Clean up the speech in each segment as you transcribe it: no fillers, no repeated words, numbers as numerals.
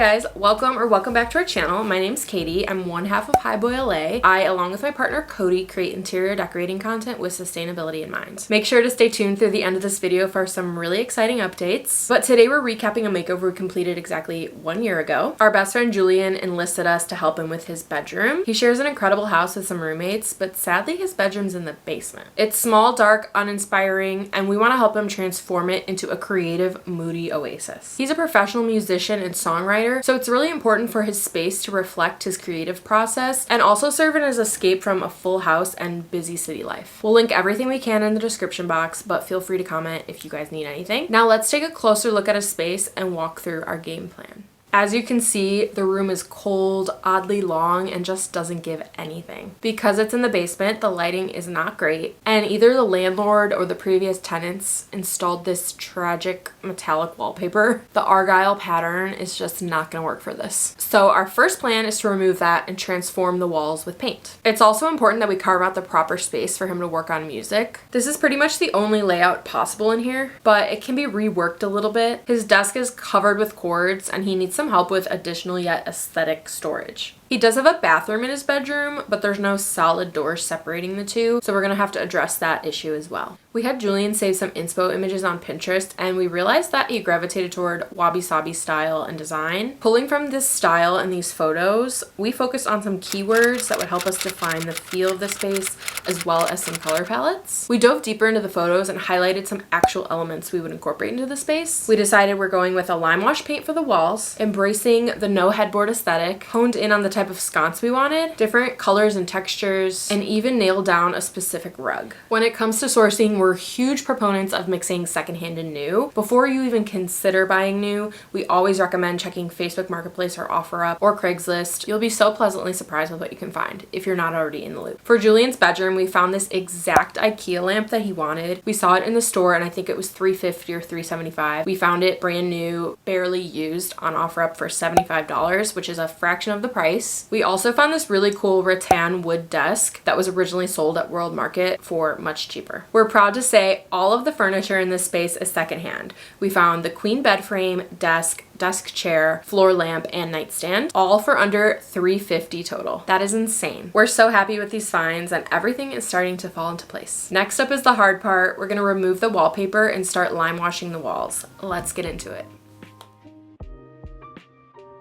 guys, welcome back to our channel. My name's Katie. I'm one half of Highboy LA. I, along with my partner Cody, create interior decorating content with sustainability in mind. Make sure to stay tuned through the end of this video for some really exciting updates. But today we're recapping a makeover we completed exactly 1 year ago. Our best friend Julian enlisted us to help him with his bedroom. He shares an incredible house with some roommates, but sadly his bedroom's in the basement. It's small, dark, uninspiring, and we want to help him transform it into a creative, moody oasis. He's a professional musician and songwriter, so it's really important for his space to reflect his creative process and also serve as an escape from a full house and busy city life. We'll link everything we can in the description box, but feel free to comment if you guys need anything. Now let's take a closer look at his space and walk through our game plan. As you can see, the room is cold, oddly long, and just doesn't give anything. Because it's in the basement, the lighting is not great, and either the landlord or the previous tenants installed this tragic metallic wallpaper. The argyle pattern is just not gonna work for this. So our first plan is to remove that and transform the walls with paint. It's also important that we carve out the proper space for him to work on music. This is pretty much the only layout possible in here, but it can be reworked a little bit. His desk is covered with cords, and he needs some help with additional yet aesthetic storage. He does have a bathroom in his bedroom, but there's no solid doors separating the two, so we're gonna have to address that issue as well. We had Julian save some inspo images on Pinterest, and we realized that he gravitated toward wabi-sabi style and design. Pulling from this style and these photos, we focused on some keywords that would help us define the feel of the space, as well as some color palettes. We dove deeper into the photos and highlighted some actual elements we would incorporate into the space. We decided we're going with a lime wash paint for the walls, embracing the no headboard aesthetic, honed in on the type of sconce we wanted, different colors and textures, and even nailed down a specific rug. When it comes to sourcing, we're huge proponents of mixing secondhand and new. Before you even consider buying new, we always recommend checking Facebook Marketplace or OfferUp or Craigslist. You'll be so pleasantly surprised with what you can find if you're not already in the loop. For Julian's bedroom, we found this exact IKEA lamp that he wanted. We saw it in the store and I think it was $350 or $375. We found it brand new, barely used on OfferUp for $75, which is a fraction of the price. We also found this really cool rattan wood desk that was originally sold at World Market for much cheaper. We're proud to say all of the furniture in this space is secondhand. We found the queen bed frame, desk chair, floor lamp, and nightstand, all for under $350 total. That is insane. We're so happy with these finds and everything is starting to fall into place. Next up is the hard part. We're gonna remove the wallpaper and start lime washing the walls. Let's get into it.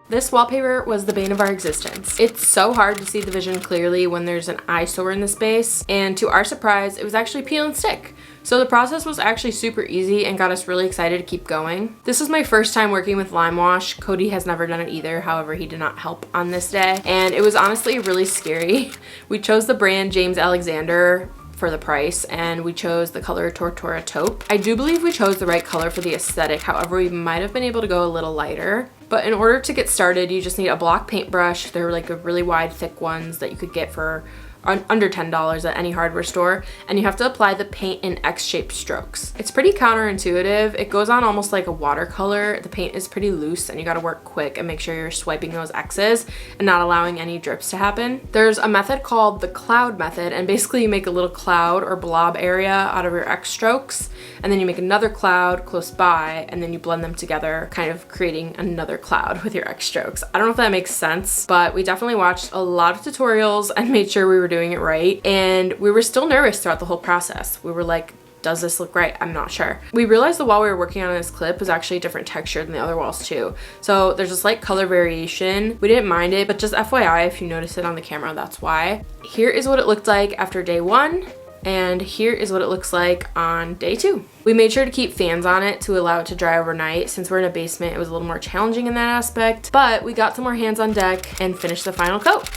This wallpaper was the bane of our existence. It's so hard to see the vision clearly when there's an eyesore in the space, and to our surprise, it was actually peel and stick. So the process was actually super easy and got us really excited to keep going. This was my first time working with lime wash. Cody has never done it either, however he did not help on this day, and it was honestly really scary. We chose the brand James Alexander for the price, and we chose the color Tortora Taupe. I do believe we chose the right color for the aesthetic, however we might have been able to go a little lighter. But in order to get started, you just need a block paintbrush. They're like a really wide, thick ones that you could get for under $10 at any hardware store, and you have to apply the paint in X-shaped strokes. It's pretty counterintuitive. It goes on almost like a watercolor. The paint is pretty loose and you gotta work quick and make sure you're swiping those X's and not allowing any drips to happen. There's a method called the cloud method, and basically you make a little cloud or blob area out of your X strokes, and then you make another cloud close by, and then you blend them together, kind of creating another cloud with your X strokes. I don't know if that makes sense, but we definitely watched a lot of tutorials and made sure we were doing it right, and we were still nervous throughout the whole process. We were like, does this look right? I'm not sure. We realized the wall we were working on in this clip was actually a different texture than the other walls too. So there's a slight color variation. We didn't mind it, but just FYI, if you notice it on the camera, that's why. Here is what it looked like after day 1. And here is what it looks like on day 2. We made sure to keep fans on it to allow it to dry overnight. Since we're in a basement, it was a little more challenging in that aspect, but we got some more hands on deck and finished the final coat.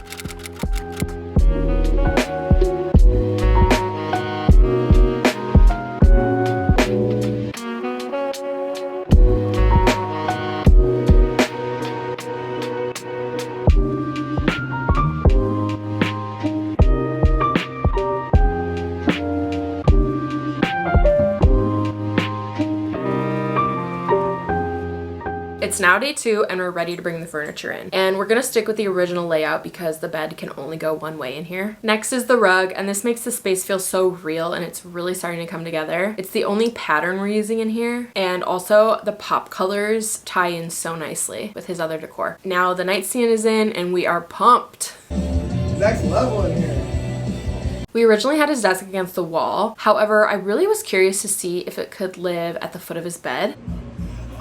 It's now day 2 and we're ready to bring the furniture in. And we're gonna stick with the original layout because the bed can only go one way in here. Next is the rug, and this makes the space feel so real and it's really starting to come together. It's the only pattern we're using in here, and also the pop colors tie in so nicely with his other decor. Now the nightstand is in and we are pumped. Next level in here. We originally had his desk against the wall. However, I really was curious to see if it could live at the foot of his bed.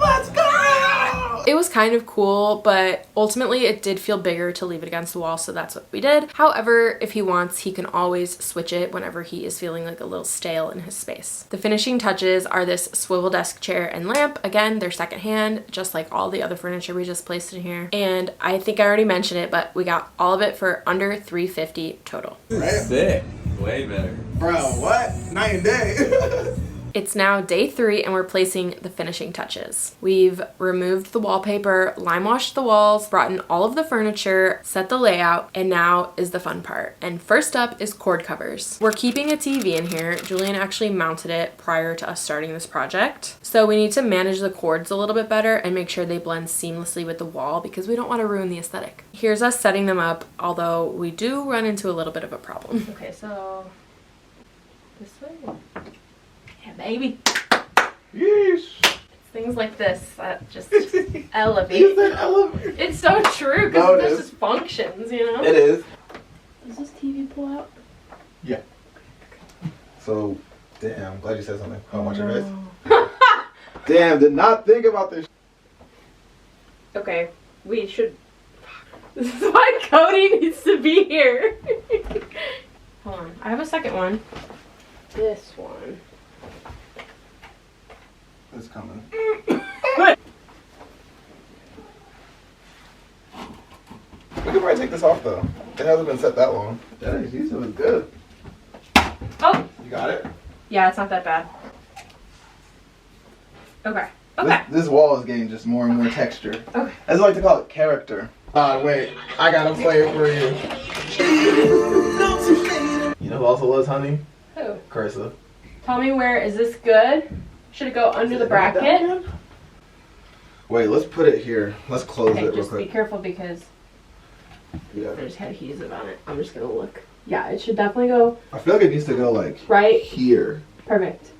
Let's go! It was kind of cool, but ultimately it did feel bigger to leave it against the wall, so that's what we did. However, if he wants, he can always switch it whenever he is feeling like a little stale in his space. The finishing touches are this swivel desk chair and lamp. Again, they're secondhand, just like all the other furniture we just placed in here. And I think I already mentioned it, but we got all of it for under $350 total. Sick. Way better. Bro, what? Night and day. It's now day 3 and we're placing the finishing touches. We've removed the wallpaper, lime washed the walls, brought in all of the furniture, set the layout, and now is the fun part. And first up is cord covers. We're keeping a TV in here. Julian actually mounted it prior to us starting this project. So we need to manage the cords a little bit better and make sure they blend seamlessly with the wall because we don't want to ruin the aesthetic. Here's us setting them up, although we do run into a little bit of a problem. Okay, so this way. Yeah, baby. Yeesh. It's things like this that just elevate. You said elevate. It's so true because there's just functions, you know? It is. Does this TV pull out? Yeah. So, damn, I'm glad you said something. I want your face. Damn, did not think about this. Okay, we should. This is why Cody needs to be here. Hold on, I have a second one. This one. It's coming. We could probably take this off though. It hasn't been set that long. That adhesive is good. Oh! You got it? Yeah, it's not that bad. Okay. Okay. This wall is getting just more and more texture. Okay. As I like to call it, character. Wait. I gotta play it for you. You know who also loves honey? Who? Carissa. Tell me where. Is this good? Should it go under the bracket? Wait, let's put it here. Let's close it real just quick. be careful because there's adhesive on it. I'm just gonna look. Yeah, it should definitely go. I feel like it needs to go like right here. Perfect.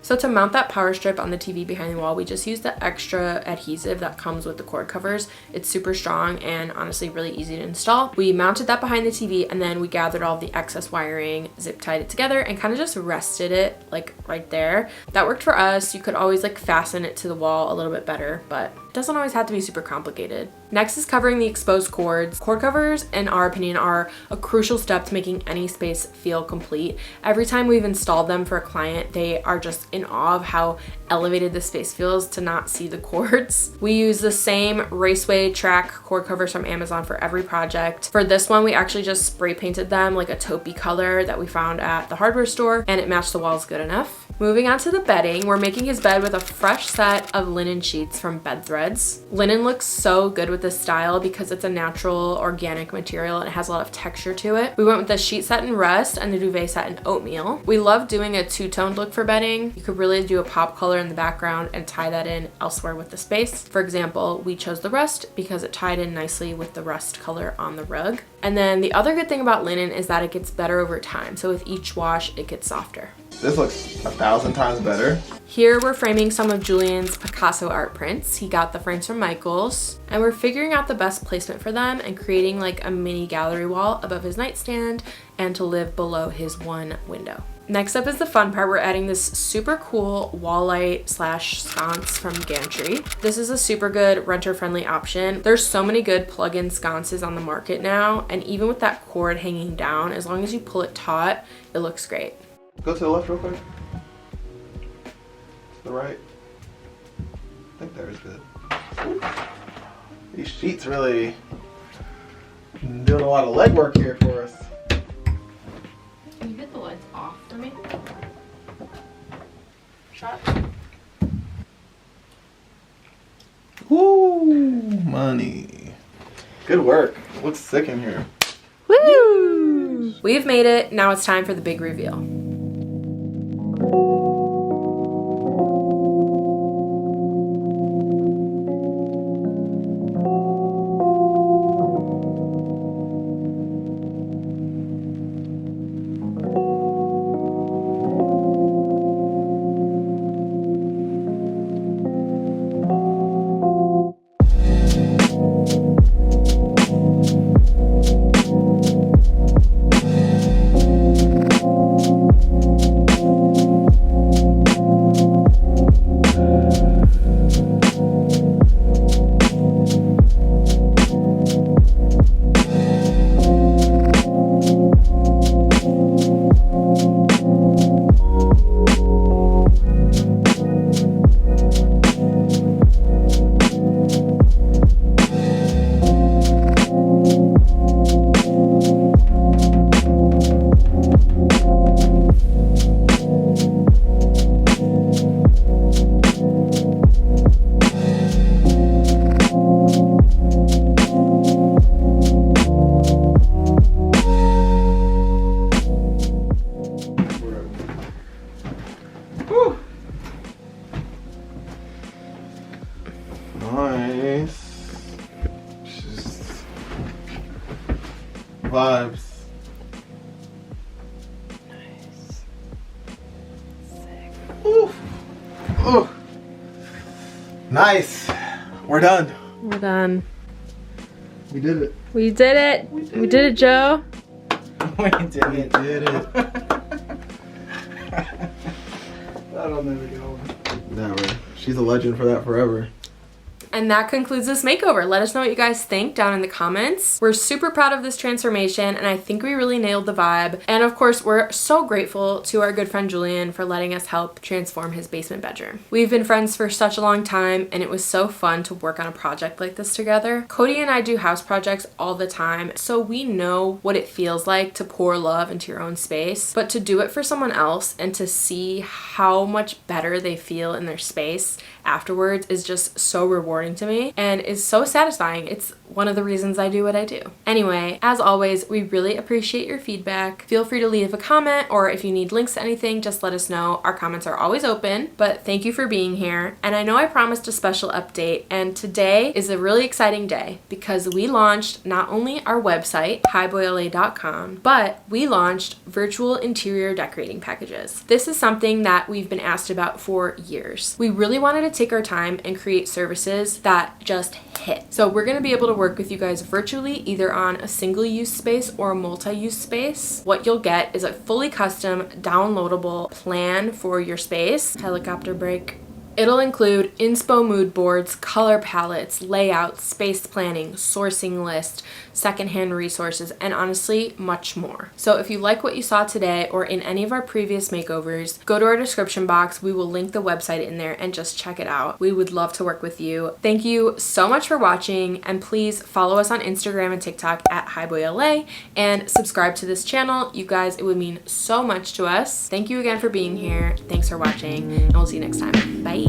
So to mount that power strip on the TV behind the wall, we just used the extra adhesive that comes with the cord covers. It's super strong and honestly really easy to install. We mounted that behind the TV and then we gathered all the excess wiring, zip tied it together, and kind of just rested it like right there. That worked for us. You could always like fasten it to the wall a little bit better, but it doesn't always have to be super complicated. Next is covering the exposed cords. Cord covers, in our opinion, are a crucial step to making any space feel complete. Every time we've installed them for a client, they are just in awe of how elevated the space feels to not see the cords. We use the same Raceway track cord covers from Amazon for every project. For this one, we actually just spray painted them like a taupey color that we found at the hardware store, and it matched the walls good enough. Moving on to the bedding, we're making his bed with a fresh set of linen sheets from Bed Threads. Linen looks so good with this style because it's a natural organic material and it has a lot of texture to it. We went with the sheet set in rust and the duvet set in oatmeal. We love doing a two-toned look for bedding. You could really do a pop color in the background and tie that in elsewhere with the space. For example, we chose the rust because it tied in nicely with the rust color on the rug. And then the other good thing about linen is that it gets better over time. So with each wash, it gets softer. This looks 1,000 times better. Here we're framing some of Julian's Picasso art prints. He got the frames from Michael's, and we're figuring out the best placement for them and creating like a mini gallery wall above his nightstand and to live below his one window. Next up is the fun part. We're adding this super cool wall light / sconce from Gantry. This is a super good renter-friendly option. There's so many good plug-in sconces on the market now, and even with that cord hanging down, as long as you pull it taut, it looks great. Go to the left real quick. To the right. I think there is good. These sheets really doing a lot of legwork here for us. Can you get the lights off for me? Shot. Woo! Money. Good work. Looks sick in here. Woo! We've made it. Now it's time for the big reveal. Oh, nice. We're done. We're done. We did it. We did it. We did it, Joe. We did it. That'll never get old. Never. She's a legend for that forever. And that concludes this makeover. Let us know what you guys think down in the comments. We're super proud of this transformation, and I think we really nailed the vibe. And of course, we're so grateful to our good friend Julian for letting us help transform his basement bedroom. We've been friends for such a long time, and it was so fun to work on a project like this together. Cody and I do house projects all the time, so we know what it feels like to pour love into your own space, but to do it for someone else and to see how much better they feel in their space afterwards is just so rewarding to me and is so satisfying. It's one of the reasons I do what I do. Anyway, as always, we really appreciate your feedback. Feel free to leave a comment, or if you need links to anything, just let us know. Our comments are always open, but thank you for being here. And I know I promised a special update, and today is a really exciting day because we launched not only our website, highboya.com, but we launched virtual interior decorating packages. This is something that we've been asked about for years. We really wanted to take our time and create services that just hit. So we're going to be able to work with you guys virtually, either on a single-use space or a multi-use space. What you'll get is a fully custom, downloadable plan for your space. Helicopter break. It'll include inspo mood boards, color palettes, layouts, space planning, sourcing list, secondhand resources, and honestly, much more. So if you like what you saw today or in any of our previous makeovers, go to our description box. We will link the website in there and just check it out. We would love to work with you. Thank you so much for watching, and please follow us on Instagram and TikTok at HighboyLA and subscribe to this channel. You guys, it would mean so much to us. Thank you again for being here. Thanks for watching, and we'll see you next time. Bye.